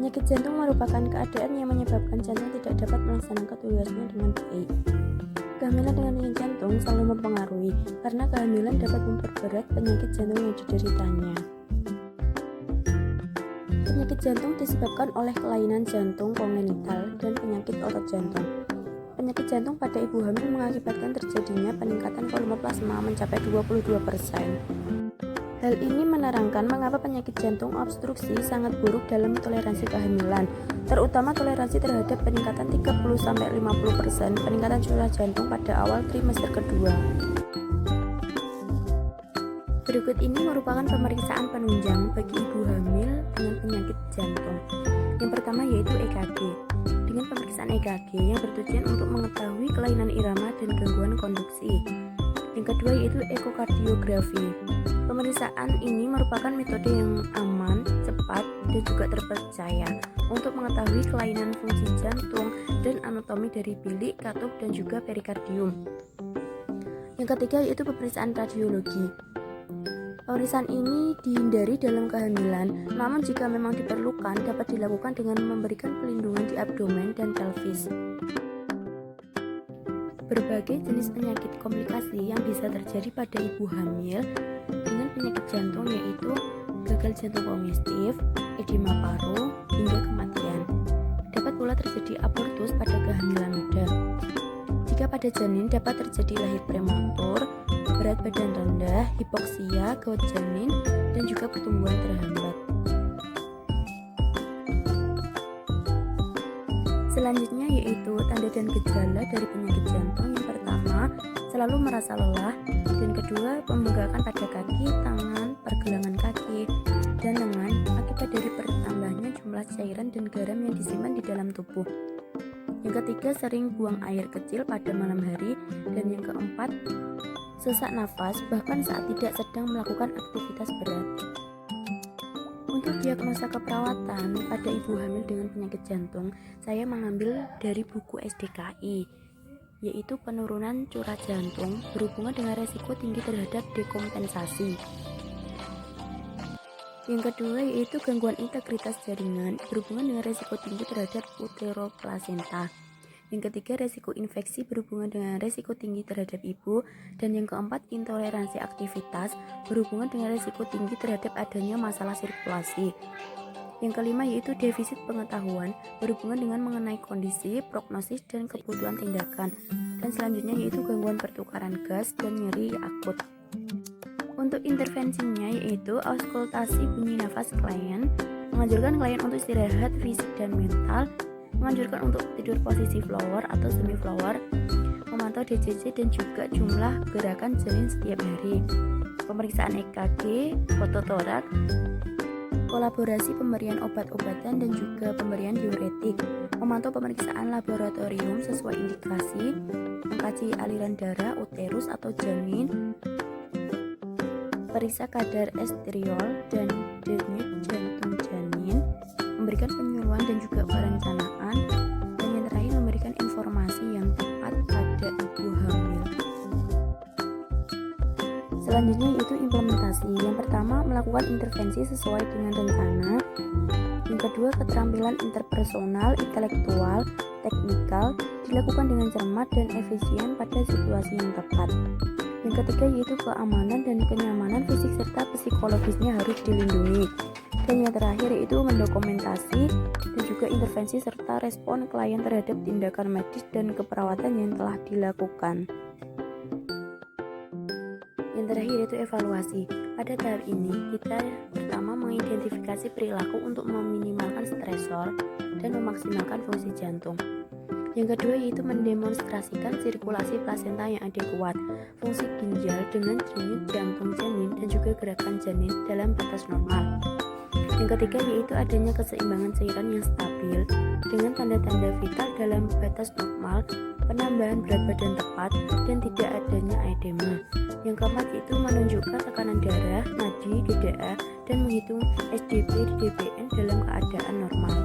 Penyakit jantung merupakan keadaan yang menyebabkan jantung tidak dapat melaksanakan tugasnya dengan baik. Kehamilan dengan penyakit jantung selalu mempengaruhi karena kehamilan dapat memperberat penyakit jantung yang dideritanya. Penyakit jantung disebabkan oleh kelainan jantung kongenital dan penyakit otot jantung. Penyakit jantung pada ibu hamil mengakibatkan terjadinya peningkatan volume plasma mencapai 22%. Hal ini menerangkan mengapa penyakit jantung obstruksi sangat buruk dalam toleransi kehamilan, terutama toleransi terhadap peningkatan 30-50% peningkatan curah jantung pada awal trimester kedua. Berikut ini merupakan pemeriksaan penunjang bagi ibu hamil dengan penyakit jantung. Yang pertama yaitu EKG. Dengan pemeriksaan EKG yang bertujuan untuk mengetahui kelainan irama dan gangguan konduksi. Yang kedua yaitu ekokardiografi. Pemeriksaan ini merupakan metode yang aman, cepat, dan juga terpercaya untuk mengetahui kelainan fungsi jantung dan anatomi dari bilik, katup, dan juga perikardium. Yang ketiga yaitu pemeriksaan radiologi. Pemeriksaan ini dihindari dalam kehamilan, namun jika memang diperlukan dapat dilakukan dengan memberikan pelindungan di abdomen dan pelvis. Berbagai jenis penyakit komplikasi yang bisa terjadi pada ibu hamil dengan penyakit jantung yaitu gagal jantung kongestif, edema paru, hingga kematian. Dapat pula terjadi abortus pada kehamilan muda. Jika pada janin dapat terjadi lahir prematur, berat badan rendah, hipoksia, gawat janin, dan juga pertumbuhan terhambat. Selanjutnya yaitu tanda dan gejala dari penyakit jantung. Yang pertama, selalu merasa lelah, dan kedua, pembengkakan pada kaki, tangan, pergelangan kaki, dan lengan akibat dari bertambahnya jumlah cairan dan garam yang disimpan di dalam tubuh. Yang ketiga, sering buang air kecil pada malam hari, dan yang keempat, sesak nafas bahkan saat tidak sedang melakukan aktivitas berat. Untuk diagnosa keperawatan pada ibu hamil dengan penyakit jantung, saya mengambil dari buku SDKI, yaitu penurunan curah jantung berhubungan dengan resiko tinggi terhadap dekompensasi. Yang kedua yaitu gangguan integritas jaringan berhubungan dengan resiko tinggi terhadap uteroplasenta. Yang ketiga, resiko infeksi berhubungan dengan resiko tinggi terhadap ibu. Dan yang keempat, intoleransi aktivitas berhubungan dengan resiko tinggi terhadap adanya masalah sirkulasi. Yang kelima yaitu defisit pengetahuan berhubungan dengan mengenai kondisi, prognosis, dan kebutuhan tindakan. Dan selanjutnya yaitu gangguan pertukaran gas dan nyeri akut. Untuk intervensinya yaitu auskultasi bunyi nafas klien, menganjurkan klien untuk istirahat fisik dan mental, menganjurkan untuk tidur posisi flower atau semi flower, memantau DCC dan juga jumlah gerakan janin setiap hari, pemeriksaan EKG, fototorak, kolaborasi pemberian obat-obatan dan juga pemberian diuretik, memantau pemeriksaan laboratorium sesuai indikasi, mengkaji aliran darah, uterus atau janin, periksa kadar estriol dan denyut jantung janin, memberikan penyuluhan dan juga perencanaan, dan yang terakhir memberikan informasi yang tepat pada ibu hamil. Selanjutnya yaitu implementasi. Yang pertama, melakukan intervensi sesuai dengan rencana. Yang kedua, keterampilan interpersonal, intelektual, teknikal dilakukan dengan cermat dan efisien pada situasi yang tepat. Yang ketiga yaitu keamanan dan kenyamanan fisik serta psikologisnya harus dilindungi. Dan yang terakhir yaitu mendokumentasi dan juga intervensi serta respon klien terhadap tindakan medis dan keperawatan yang telah dilakukan. Yang terakhir yaitu evaluasi. Pada tahap ini kita pertama mengidentifikasi perilaku untuk meminimalkan stresor dan memaksimalkan fungsi jantung. Yang kedua yaitu mendemonstrasikan sirkulasi plasenta yang adekuat, fungsi ginjal dengan denyut jantung janin dan juga gerakan janin dalam batas normal. Yang ketiga yaitu adanya keseimbangan cairan yang stabil dengan tanda-tanda vital dalam batas normal, penambahan berat badan tepat, dan tidak adanya edema. Yang keempat yaitu menunjukkan tekanan darah, nadi, DDA, dan menghitung SDP di DBN dalam keadaan normal.